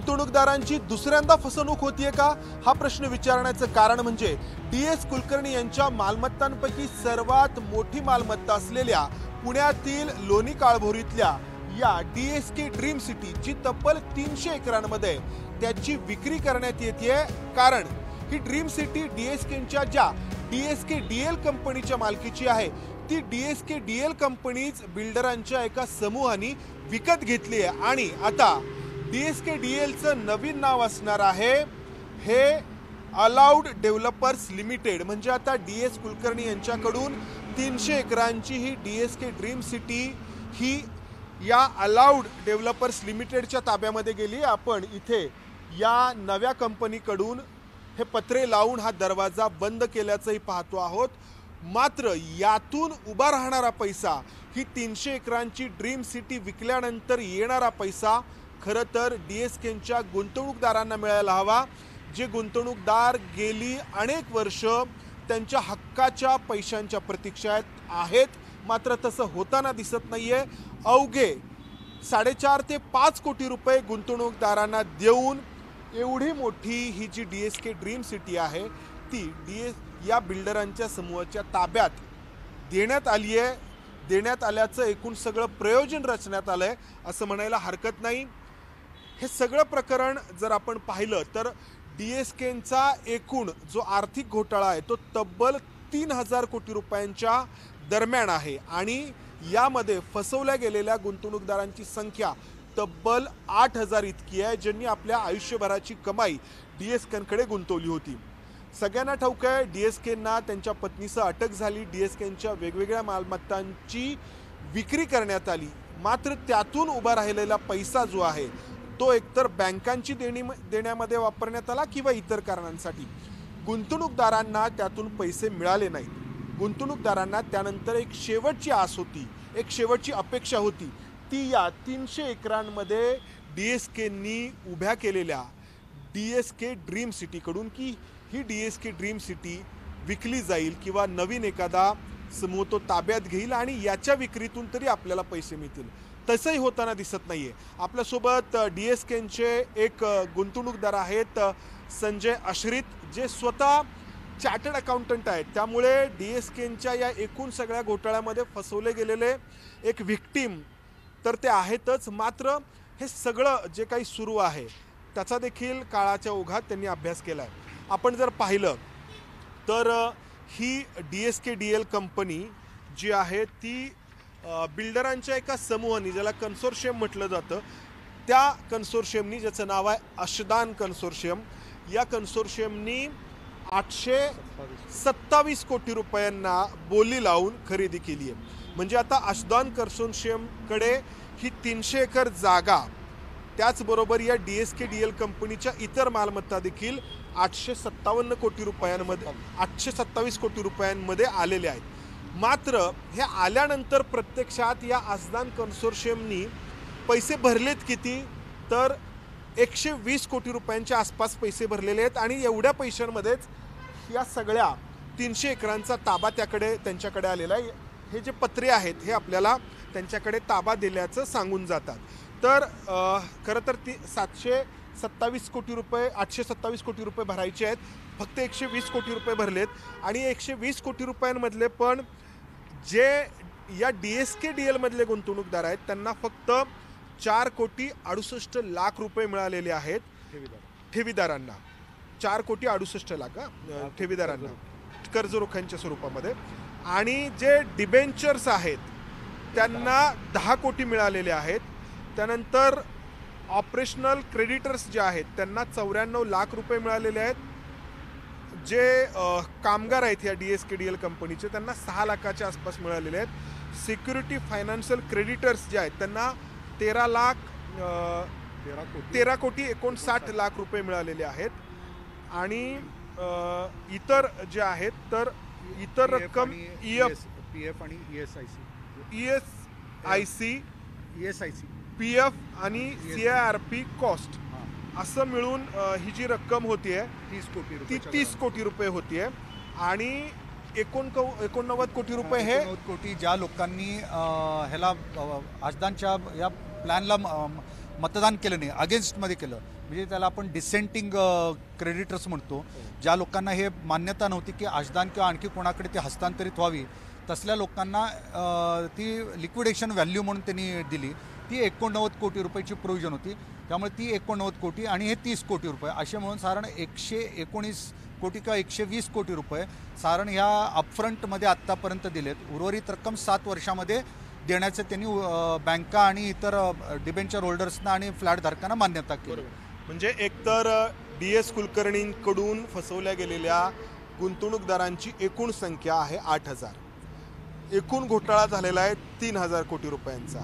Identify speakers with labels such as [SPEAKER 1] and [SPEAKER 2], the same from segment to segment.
[SPEAKER 1] गुंतवणूकदारांची दुसऱ्यांदा फसवणूक होतीये का हा प्रश्न विचारण्याचं कारण म्हणजे DS कुलकर्णी यांच्या मालमत्तांपैकी सर्वात मोठी मालमत्ता असलेल्या पुण्यातील लोणी काळभोरीतल्या या DSK ड्रीम सिटी जी तब्बल 300 एकरांमध्ये त्याची विक्री करण्यात येते। कारण ही ड्रीम सिटी DSKच्या ज्या DSK DL कंपनीच्या मालकीची आहे ती DSK DL कंपनीज बिल्डरांच्या एका समूहाने विकत घेतली आहे आणि आता DSK DLचं नवीन नाव असणार आहे हे अलाउड डेव्हलपर्स लिमिटेड। म्हणजे आता DS कुलकर्णी यांच्याकडून 300 एकरांची ही DSK ड्रीम सिटी ही या अलाउड डेव्हलपर्स लिमिटेडच्या ताब्यामध्ये गेली। आपण इथे या नव्या कंपनीकडून हे पत्रे लावून हा दरवाजा बंद केल्याचंही पाहतो आहोत। मात्र यातून उभा राहणारा पैसा ही 300 एकरांची ड्रीम सिटी विकल्यानंतर येणारा पैसा खरं तर DSKच्या गुंतवणूकदारांना मिळायला हवा, जे गुंतवणूकदार गेली अनेक वर्ष त्यांच्या हक्काच्या पैशांच्या प्रतीक्षेत आहेत। मात्र तसं होताना दिसत नाहीये। अवघे 4.5 ते 5 कोटी रुपये गुंतवणूकदारांना देऊन एवढी मोठी ही जी DSK ड्रीम सिटी आहे ती या बिल्डरांच्या समूहाच्या ताब्यात देण्यात आली आहे। देण्यात आल्याचं एकूण सगळं प्रयोजन रचण्यात आलंय असं म्हणायला हरकत नाही। हे सगळं प्रकरण जर आपण पाहिलं तर DSKचा एकूण जो आर्थिक घोटाळा आहे तो तब्बल 3000 कोटी रुपयांच्या दरम्यान आहे आणि यामध्ये फसवल्या गेलेल्या गुंतवणूकदारांची संख्या तब्बल 8000 इतकी आहे, ज्यांनी आपल्या आयुष्यभराची कमाई DSKकडे गुंतवली होती। सगळ्यांना ठाऊक आहे DSKना त्यांच्या पत्नीसह अटक झाली, DSKच्या वेगवेगळ्या मालमत्तांची विक्री करण्यात आली। मात्र त्यातून उभा राहिलेला पैसा जो आहे तो एकतर बँकांची देण्यामध्ये वापरण्यात आला किंवा इतर कारणांसाठी। गुंतवणूकदारांना त्यातून पैसे मिळाले नाहीत। गुंतवणूकदारांना त्यानंतर एक शेवटची आस होती, एक शेवटची अपेक्षा होती, ती या 300 एकरांमध्ये DSKनी उभ्या केलेल्या DSK ड्रीम सिटीकडून की ही DSK ड्रीम सिटी विकली जाईल किंवा नवीन एखादा समूह तो ताब्यात घेईल आणि याच्या विक्रीतून तरी आपल्याला पैसे मिळतील। तसंही होताना दिसत नाहीये। आपल्यासोबत DSKचे एक गुंतवणूकदार आहेत संजय अश्रित, जे स्वतः चार्टर्ड अकाउंटंट आहेत। त्यामुळे DSKच्या या एकूण सगळ्या घोटाळ्यामध्ये फसवले गेलेले एक व्हिक्टीम तर ते आहेतच, मात्र हे सगळं जे काही सुरू आहे त्याचा देखील काळाच्या ओघात त्यांनी अभ्यास केला आहे। आपण जर पाहिलं तर ही DSK DL कंपनी जी आहे ती बिल्डरांच्या एका समूहाने, ज्याला कन्सोर्शियम म्हटलं जातं, त्या कन्सोर्शियमनी, ज्याचं नाव आहे अशदान कन्सोर्शियम, या कन्सोर्शियमनी 827 कोटी रुपयांना बोली लावून खरेदी केली आहे। म्हणजे आता अशदान कन्सोर्शियमकडे ही 300 एकर जागा, त्याचबरोबर या DSK DL कंपनीच्या इतर मालमत्ता देखील 827 कोटी रुपयांमध्ये 827 कोटी रुपयांमध्ये आलेले आहेत। मात्र हे आल्यानंतर प्रत्यक्षात या अशदान कन्सोर्शियमनी पैसे भरलेत किती, तर 120 कोटी रुपयांच्या आसपास पैसे भरलेले आहेत आणि एवढ्या पैशांमध्येच या सगळ्या 300 एकरांचा ताबा त्यांच्याकडे आलेला आहे। हे जे पत्रे आहेत हे आपल्याला त्यांच्याकडे ताबा दिल्याचं सांगून जातात। तर खरं तर 727 कोटी रुपये 827 कोटी रुपये भरायचे आहेत, फक्त 120 कोटी रुपये भरलेत आणि 120 कोटी रुपयांमधले पण जे या DSK DL मधले गुंतवणूकदार आहेत त्यांना फक्त 4 कोटी 68 लाख रुपये मिळालेले आहेत ठेवीदारांना। 4 कोटी 68 लाख ठेवीदारांना कर्ज रोख्यांच्या स्वरूपामध्ये, आणि जे डिबेंचर्स आहेत त्यांना 10 कोटी मिळालेले आहेत। त्यानंतर ऑपरेशनल क्रेडिटर्स जे आहेत त्यांना 94 लाख रुपये मिळालेले आहेत। जे कामगार आहेत या DSK DL कंपनीचे त्यांना 6 लाखाच्या आसपास मिळालेले आहेत। सिक्युरिटी फायनान्शियल क्रेडिटर्स जे आहेत त्यांना 13 कोटी 59 लाख रुपये मिळालेले आहेत। आणि इतर जे आहेत तर इतर रक्कम
[SPEAKER 2] PF आणि ESIC
[SPEAKER 1] PF आणि CIRP कॉस्ट असं मिळून ही जी रक्कम होतीये 30 कोटी रुपये होतीये। आणि 89 कोटी रुपये हे
[SPEAKER 2] 89 कोटी ज्या लोकांनी ह्याला अशदानच्या या प्लॅनला मतदान केलं नाही, अगेन्स्टमध्ये केलं, म्हणजे त्याला आपण डिसेंटिंग क्रेडिटर्स म्हणतो, ज्या लोकांना हे मान्यता नव्हती की आजदान किंवा आणखी कोणाकडे ती हस्तांतरित व्हावी, तसल्या लोकांना ती लिक्विडेशन व्हॅल्यू म्हणून त्यांनी दिली. ती 89 कोटी रुपयाची प्रोव्हिजन होती. त्यामुळे ती 89 कोटी आणि हे 30 कोटी रुपये असे म्हणून साधारण 119 कोटी किंवा 120 कोटी रुपये साधारण ह्या अपफ्रंटमध्ये आत्तापर्यंत दिलेत. उर्वरित रक्कम 7 वर्षामध्ये देण्याचं त्यांनी बँका आणि इतर डिबेंचर होल्डर्सना आणि फ्लॅट धारकांना मान्यता केली.
[SPEAKER 1] म्हणजे एकतर DS कुलकर्णींकडून फसवल्या गेलेल्या गुंतवणूकदारांची एकूण संख्या आहे 8,000. एकूण घोटाळा झालेला आहे 3,000 कोटी रुपयांचा.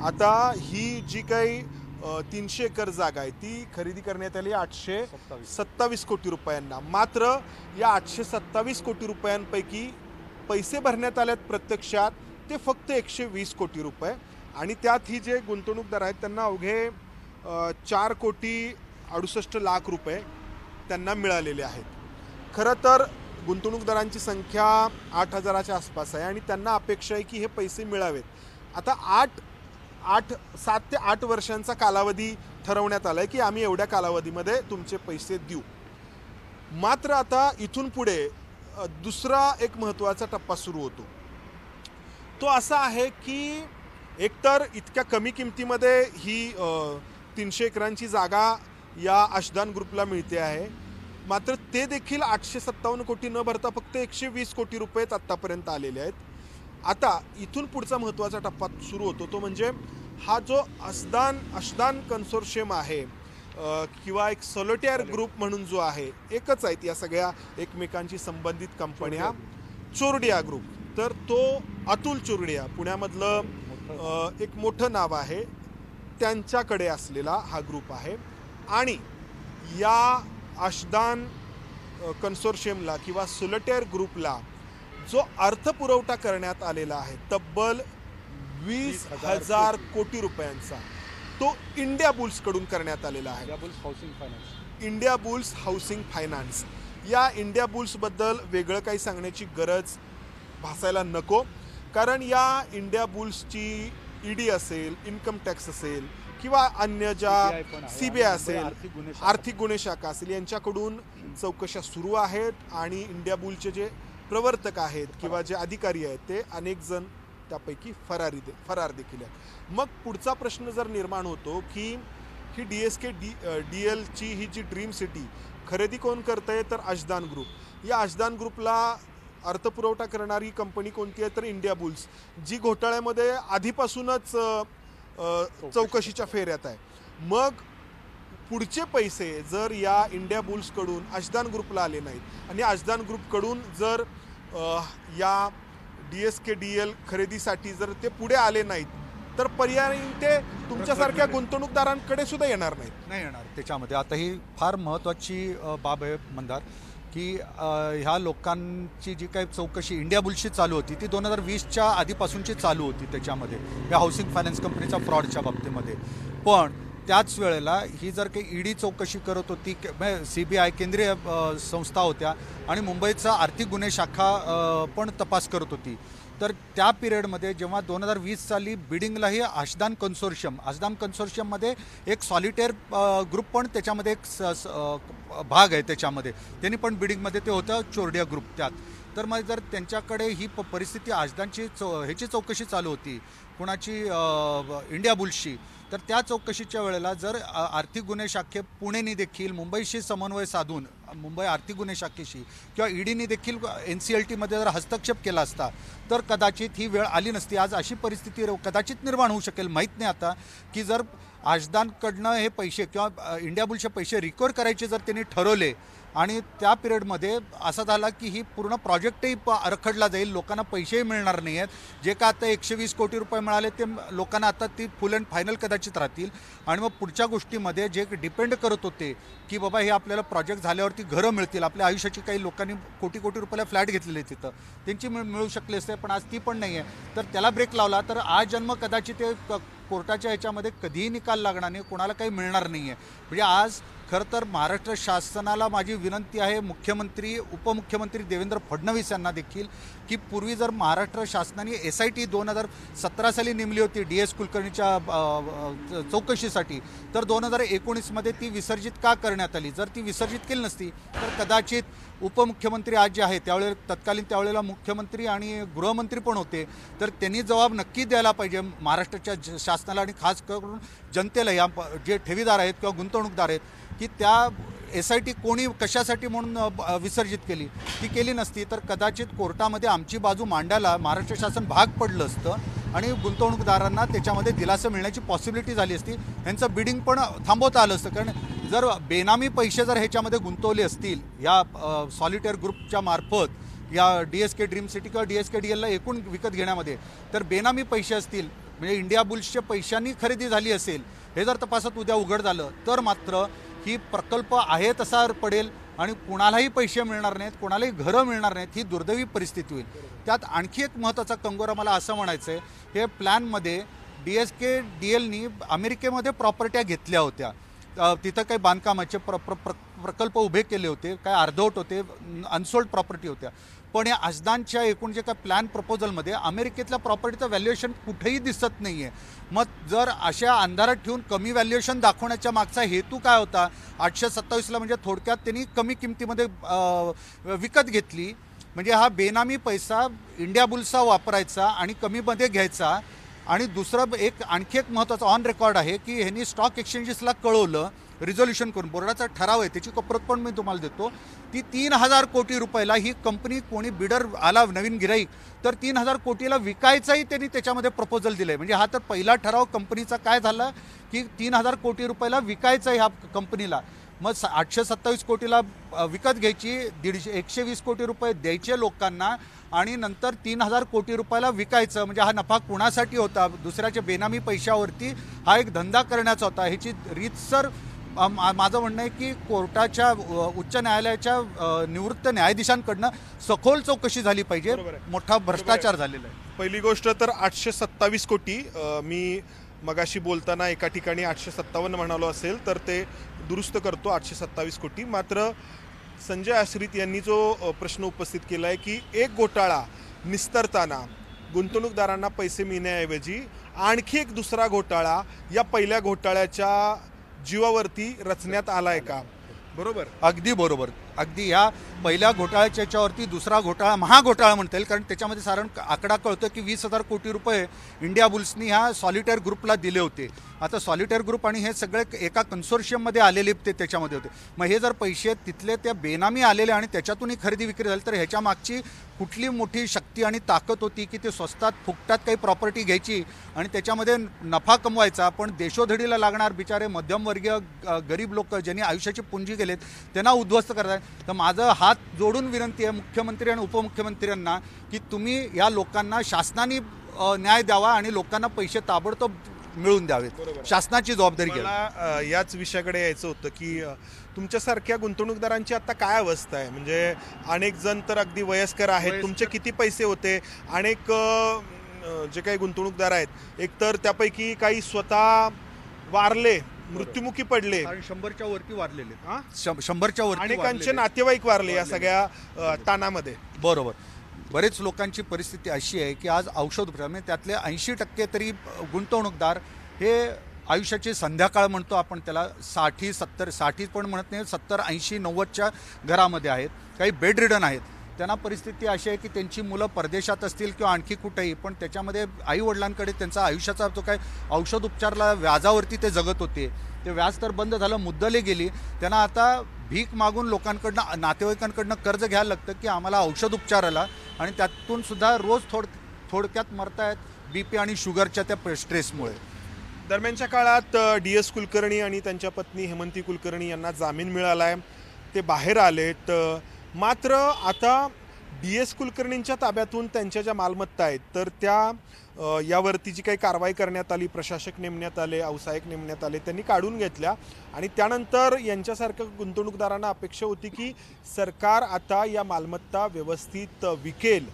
[SPEAKER 1] आता ही जी काही 300 एकर जागा आहे ती खरेदी करण्यात आली 827 कोटी रुपयांना. मात्र या 827 कोटी रुपयांपैकी पैसे भरण्यात आलेत प्रत्यक्षात ते फक्त 120 कोटी रुपये. आणि त्यात ही जे गुंतवणूकदार आहेत त्यांना अवघे 4 कोटी 68 लाख रुपये त्यांना मिळालेले आहेत. खरं तर गुंतवणूकदारांची संख्या 8,000च्या आसपास आहे आणि त्यांना अपेक्षा आहे की हे पैसे मिळावेत. आता 7 ते 8 वर्षांचा कालावधी ठरवण्यात आला आहे की आम्ही एवढ्या कालावधीमध्ये तुमचे पैसे देऊ. मात्र आता इथून पुढे दुसरा एक महत्त्वाचा टप्पा सुरू होतो. तो असा आहे की एकतर इतक्या कमी किमतीमध्ये ही 300 एकरांची जागा या अशदान ग्रुपला मिळते आहे. मात्र ते देखील 857 कोटी न भरता फक्त 120 कोटी रुपयेच आत्तापर्यंत आलेले आहेत. आता इथून पुढचा महत्त्वाचा टप्पा सुरू होतो तो म्हणजे हा जो अशदान कन्सोर्शियम आहे किंवा एक सोलोटेअर ग्रुप म्हणून जो आहे, एकच आहेत या सगळ्या एकमेकांशी संबंधित कंपन्या, चोरडिया ग्रुप. तर तो अतुल चोरडिया पुण्यामधलं एक मोठं नाव आहे, त्यांच्याकडे असलेला हा ग्रुप आहे. आणि या अशदान कन्सोर्शियमला किंवा सोलोटेअर ग्रुपला जो अर्थपुरवठा करण्यात आलेला आहे तब्बल 20,000 कोटी रुपयांचा, तो इंडिया बुल्सकडून करण्यात आलेला आहे. India bulls housing finance. या इंडिया बुल्सबद्दल वेगळं काही सांगण्याची गरज भासायला नको, कारण या इंडिया बुल्सची ED असेल, इन्कम टॅक्स असेल किंवा अन्य ज्या CBI असेल, आर्थिक गुन्हे शाखा असेल, यांच्याकडून चौकशा सुरू आहेत. आणि इंडिया बुलचे जे प्रवर्तक आहेत किंवा जे अधिकारी आहेत ते अनेक जण त्यापैकी फरार देखील आहेत. मग पुढचा प्रश्न जर निर्माण होतो की ही DSKDL ही जी ड्रीम सिटी खरेदी कोण करतंय, तर अशदान ग्रुप. या अशदान ग्रुपला अर्थपुरवठा करणारी कंपनी कोणती आहे, तर इंडिया बुल्स, जी घोटाळ्यामध्ये आधीपासूनच चौकशीच्या फेऱ्यात आहे. मग पुढचे पैसे जर या इंडिया बुल्सकडून अशदान ग्रुपला आले नाहीत आणि अशदान ग्रुपकडून जर या DSKDL खरेदीसाठी जर ते पुढे आले नाहीत, तर पर्यायी ते तुमच्यासारख्या गुंतवणूकदारांकडे सुद्धा नाही
[SPEAKER 2] येणार. त्याच्यामध्ये आता ही फार महत्त्वाची बाब आहे मंदार, की ह्या लोकांची जी काही चौकशी इंडिया बुल्सची चालू होती ती 2020च्या आधीपासूनची चालू होती. त्याच्यामध्ये या हाऊसिंग फायनान्स कंपनीचा फ्रॉडच्या बाबतीमध्ये. पण त्याच वेळेला ही जर काही ED चौकशी करत होती, CBI केंद्रीय संस्था होत्या आणि मुंबईचा आर्थिक गुन्हे शाखा पण तपास करत होती. तर त्या पिरियडमध्ये जेव्हा 2020 साली बिडिंगलाही अशदान कन्सोर्शियममध्ये एक सॉलिटेअर ग्रुप पण त्याच्यामध्ये एक भाग आहे. त्याच्यामध्ये त्यांनी पण बिडिंगमध्ये ते होतं चोरडिया ग्रुप त्यात. तर मग जर त्यांच्याकडे ही परिस्थिती अशदानची ह्याची चौकशी चालू होती, कुणाची, इंडिया बुल्सची, तर त्या चौकशीच्या वेळेला जर आर्थिक गुन्हे शाखे पुणेनी देखील मुंबईशी समन्वय साधून मुंबई आर्थिक गुन्हे शाखेशी किंवा EDनी देखील NCLTमध्ये जर हस्तक्षेप केला असता तर कदाचित ही वेळ आली नसती. आज अशी परिस्थिती कदाचित निर्माण होऊ शकेल, माहीत नाही आता, की जर अशदानकडनं हे पैसे किंवा इंडिया बुलचे पैसे रिकवर करायचे जर त्यांनी ठरवले आणि त्या पिरियडमध्ये असं झालं की ही पूर्ण प्रोजेक्टही रखडला जाईल, लोकांना पैसेही मिळणार नाही आहेत. जे का आता 120 कोटी रुपये मिळाले ते लोकांना आता ती फुल अँड फायनल कदाचित राहतील. आणि मग पुढच्या गोष्टीमध्ये जे डिपेंड करत होते की बाबा हे आपल्याला प्रोजेक्ट झाल्यावरती घरं मिळतील, आपल्या आयुष्याची काही लोकांनी कोटी रुपयाला फ्लॅट घेतलेले तिथं त्यांची मिळू शकले असते, पण आज ती पण नाही आहे. तर त्याला ब्रेक लावला तर आज जन्म कदाचित ते कोर्टाच्या ह्याच्यामध्ये कधीही निकाल लागणार नाही, कोणाला काही मिळणार नाही आहे. म्हणजे आज खरं तर महाराष्ट्र शासनाला माझी विनंती आहे, मुख्यमंत्री उपमुख्यमंत्री देवेंद्र फडणवीस यांना देखील, की पूर्वी जर महाराष्ट्र शासनाने SIT 2017 साली नेमली होती DS कुलकर्णीच्या चौकशीसाठी, तर 2019मध्ये ती विसर्जित का करण्यात आली? जर ती विसर्जित केली नसती तर कदाचित उपमुख्यमंत्री आज जे आहे त्यावेळेला तत्कालीन त्यावेळेला मुख्यमंत्री आणि गृहमंत्री पण होते, तर त्यांनी जबाब नक्की द्यायला पाहिजे महाराष्ट्राच्या शासनाला आणि खास करून जनतेला, या जे ठेवीदार आहेत किंवा गुंतवणूकदार आहेत, की त्या SIT कोणी कशासाठी म्हणून विसर्जित केली. ती केली नसती तर कदाचित कोर्टामध्ये आमची बाजू मांडायला महाराष्ट्र शासन भाग पडलं असतं आणि गुंतवणूकदारांना त्याच्यामध्ये दिलासा मिळण्याची पॉसिबिलिटी झाली असती. ह्यांचं बिडिंग पण थांबवता आलं असतं, कारण जर बेनामी पैसे जर ह्याच्यामध्ये गुंतवले असतील या सॉलिटेअर ग्रुपच्या मार्फत या DSK ड्रीम सिटी किंवा DSKDLला एकूण विकत घेण्यामध्ये, तर बेनामी पैसे असतील म्हणजे इंडिया बुल्सच्या पैशांनी खरेदी झाली असेल, हे जर तपासात उद्या उघड झालं तर मात्र ही प्रकल्प आहे तसा पडेल आणि कुणालाही पैसे मिळणार नाहीत, कोणालाही घरं मिळणार नाहीत. ही दुर्दैवी परिस्थिती होईल. त्यात आणखी एक महत्त्वाचा कंगोरा मला असं म्हणायचं आहे, हे प्लॅनमध्ये DSKDLनी अमेरिकेमध्ये प्रॉपर्ट्या घेतल्या होत्या, तिथं काही बांधकामाचे प्रकल्प उभे केले होते, काय अर्धवट होते, अनसोल्ड प्रॉपर्टी होत्या. पण या अजदानच्या एकूण जे काय प्लॅन प्रपोजलमध्ये अमेरिकेतल्या प्रॉपर्टीचं व्हॅल्युएशन कुठेही दिसत नाही आहे. मग जर अशा अंधारात ठेवून कमी व्हॅल्युएशन दाखवण्याच्या मागचा हेतू काय होता? 827ला म्हणजे थोडक्यात त्यांनी कमी किमतीमध्ये विकत घेतली, म्हणजे हा बेनामी पैसा इंडिया बुल्सचा वापरायचा आणि कमीमध्ये घ्यायचा. आणि दुसरं आणखी एक महत्त्वाचं ऑन रेकॉर्ड आहे की ह्यांनी स्टॉक एक्सचेंजेसला कळवलं, रिझोल्युशन करून बोर्डाचा ठराव आहे, त्याची प्रत पण मी तुम्हाला देतो, ती 3000 कोटी रुपयाला ही कंपनी, कोणी बिडर आला नवीन गिराईक तर 3000 कोटीला विकायचाही त्यांनी त्याच्यामध्ये प्रपोजल दिलं आहे. म्हणजे हा तर पहिला ठराव कंपनीचा काय झाला की 3000 कोटी रुपयाला विकायचा ह्या कंपनीला. मग 827 कोटीला विकत घ्यायची, 120 कोटी रुपये द्यायचे लोकांना आणि नंतर 3000 कोटी रुपयाला विकायचं. म्हणजे हा नफा कुणासाठी होता? दुसऱ्याच्या बेनामी पैशावरती हा एक धंदा करण्याचा होता. ह्याची रीतसर माझं म्हणणं आहे की कोर्टाच्या उच्च न्यायालयाच्या निवृत्त न्यायाधीशांकडनं सखोल चौकशी झाली पाहिजे. मोठा भ्रष्टाचार झालेला आहे.
[SPEAKER 1] पहिली गोष्ट तर 827 कोटी, मी मगाशी बोलताना एका ठिकाणी 857 म्हणालो असेल तर ते दुरुस्त करतो, 827 कोटी. मात्र संजय आश्रित यांनी जो प्रश्न उपस्थित केला आहे की एक घोटाळा निस्तरताना गुंतवणूकदारांना पैसे मिळण्याऐवजी आणखी एक दुसरा घोटाळा या पहिल्या घोटाळ्याच्या जीवावरती रचण्यात आलाय का? बरोबर,
[SPEAKER 2] अगदी बरोबर. अगदी ह्या पहिल्या घोटाळ्याच्या याच्यावरती दुसरा घोटाळा, महाघोटाळा म्हणता येईल, कारण त्याच्यामध्ये साधारण आकडा कळतो की 20,000 कोटी रुपये इंडिया बुल्सनी ह्या सॉलिटेअर ग्रुपला दिले होते. आता सॉलिटेअर ग्रुप आणि हे सगळे एका कन्सोर्शियममध्ये आलेले ते त्याच्यामध्ये होते. मग हे जर पैसे तिथले त्या बेनामी आलेले आणि त्याच्यातूनही खरेदी विक्री झाली तर ह्याच्या मागची कुठली मोठी शक्ती आणि ताकद होती की ते स्वस्तात फुकटात काही प्रॉपर्टी घ्यायची आणि त्याच्यामध्ये नफा कमवायचा. पण देशोधडीला लागणार बिचारे मध्यमवर्गीय गरीब लोक ज्यांनी आयुष्याची पुंजी गेलेत त्यांना उद्ध्वस्त करताय. तर माझं हात जोडून विनंती आहे मुख्यमंत्री आणि उपमुख्यमंत्र्यांना की तुम्ही या लोकांना शासनाने न्याय द्यावा आणि लोकांना पैसे ताबडतोब मिळून द्यावेत. शासनाची जबाबदारी घ्या.
[SPEAKER 1] मला याच विषयाकडे यायचं होतं की तुमच्यासारख्या गुंतवणूकदारांची आता काय अवस्था आहे? म्हणजे अनेक जण तर अगदी वयस्कर आहेत, तुमचे किती पैसे होते? अनेक जे काही गुंतवणूकदार आहेत एकतर त्यापैकी काही स्वतः वारले, मृत्युमुखी पडले,
[SPEAKER 2] 100च्या वरती वारलेले, 100च्या वरती
[SPEAKER 1] अनेकांचे नातेवाईक वारले या सगळ्या ताणामध्ये.
[SPEAKER 2] बरोबर. बरेच लोकांची परिस्थिती अशी आहे की आज औषध उपचार म्हणजे त्यातले 80% तरी गुंतवणूकदार हे आयुष्याची संध्याकाळ म्हणतो आपण त्याला, 60 पण म्हणत नाही, 70, 80, 90च्या घरामध्ये आहेत. काही बेड रिडन आहेत. त्यांना परिस्थिती अशी आहे की त्यांची मुलं परदेशात असतील किंवा आणखी कुठेही, पण त्याच्यामध्ये आईवडिलांकडे त्यांचा आयुष्याचा जो काय औषध उपचारला व्याजावरती ते जगत होते, ते व्याज तर बंद झालं, मुद्दले गेली. त्यांना आता भीक मागून लोकांकडनं, नातेवाईकांकडनं कर्ज घ्यायला लागतं की आम्हाला औषध उपचाराला, आणि त्यातून सुद्धा रोज थोडक्यात मरतायत BP आणि शुगरच्या त्या स्ट्रेसमुळे.
[SPEAKER 1] दरम्यानच्या काळात DS कुलकर्णी आणि त्यांच्या पत्नी हेमंती कुलकर्णी यांना जामीन मिळाला आहे, ते बाहेर आलेत. मात्र आता DS कुलकर्णींच्या ताब्यातून त्यांच्या ज्या मालमत्ता आहेत तर त्या यावरती जी काही कारवाई करण्यात आली, प्रशासक नेमण्यात आले, व्यावसायिक नेमण्यात आले, त्यांनी काढून घेतल्या. आणि त्यानंतर यांच्यासारख्या गुंतवणूकदारांना अपेक्षा होती की सरकार आता या मालमत्ता व्यवस्थित विकेल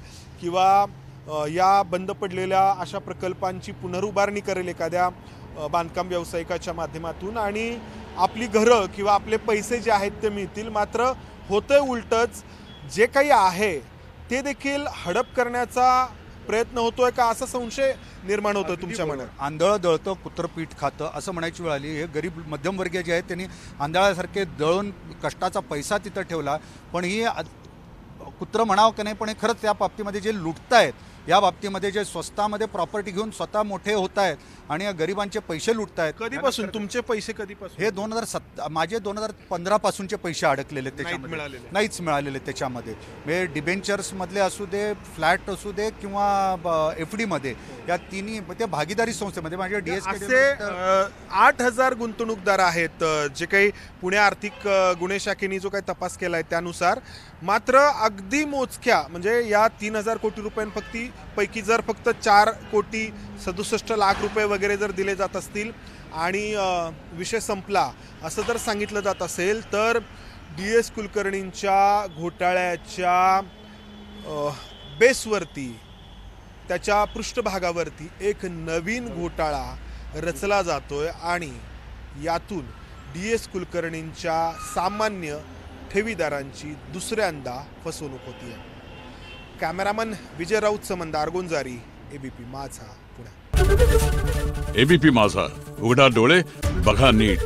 [SPEAKER 1] किंवा या बंद पडलेल्या अशा प्रकल्पांची पुनरुभारणी करेल एखाद्या बांधकाम व्यावसायिकाच्या माध्यमातून. आणि आपली घरं किंवा आपले पैसे जे आहेत ते मिळतील, मात्र होतंय उलटच, जे काही आहे ते देखील हडप करण्याचा प्रयत्न होतोय का, असा संशय निर्माण होतोय तुमच्या मनात?
[SPEAKER 2] आंधळ दळतं कुत्र पीठ खातं असं म्हणायची वेळ आली. हे गरीब मध्यमवर्गीय जे आहेत त्यांनी आंधळासारखे दळून कष्टाचा पैसा तिथं ठेवला, पण ही कुत्र म्हणावं की नाही, पण हे खरंच त्या बाबतीमध्ये जे लुटतायत, या बाबतीमध्ये जे स्वस्तामध्ये प्रॉपर्टी घेऊन स्वतः मोठे होत आहेत आणि या गरिबांचे पैसे लुटतायत.
[SPEAKER 1] कधीपासून तुमचे पैसे कधीपासून?
[SPEAKER 2] हे 2007 माझे 2015 पासूनचे पैसे अडकलेले त्याच्यामध्ये, नाहीच मिळालेले त्याच्यामध्ये. म्हणजे डिबेंचर्स मधले असू दे, फ्लॅट असू दे किंवा FD मध्ये, या तिन्ही ते भागीदारी संस्थेमध्ये माझे
[SPEAKER 1] असे 8,000 गुंतवणूकदार आहेत जे काही पुणे आर्थिक गुन्हे शाखेने जो काही तपास केलाय त्यानुसार. मात्र अगदी मोजक्या म्हणजे या 3,000 कोटी रुपयांपैकी जर फक्त 4,67,00,00,000 वगैरे जर दिले जात असतील आणि विषय संपला असं जर सांगितलं जात असेल, तर DS कुलकर्णींच्या घोटाळ्याच्या बेसवरती, त्याच्या पृष्ठभागावरती एक नवीन घोटाळा रचला जातोय आणि यातून DS कुलकर्णींच्या सामान्य ठेवीदारांची दुसऱ्यांदा फसवणूक होतीये. कॅमेरामन विजय राऊत संबंध आर्गोंजारी, ABP माझा, पुणे.
[SPEAKER 3] ABP माझा, उघडा डोळे बघा नीट.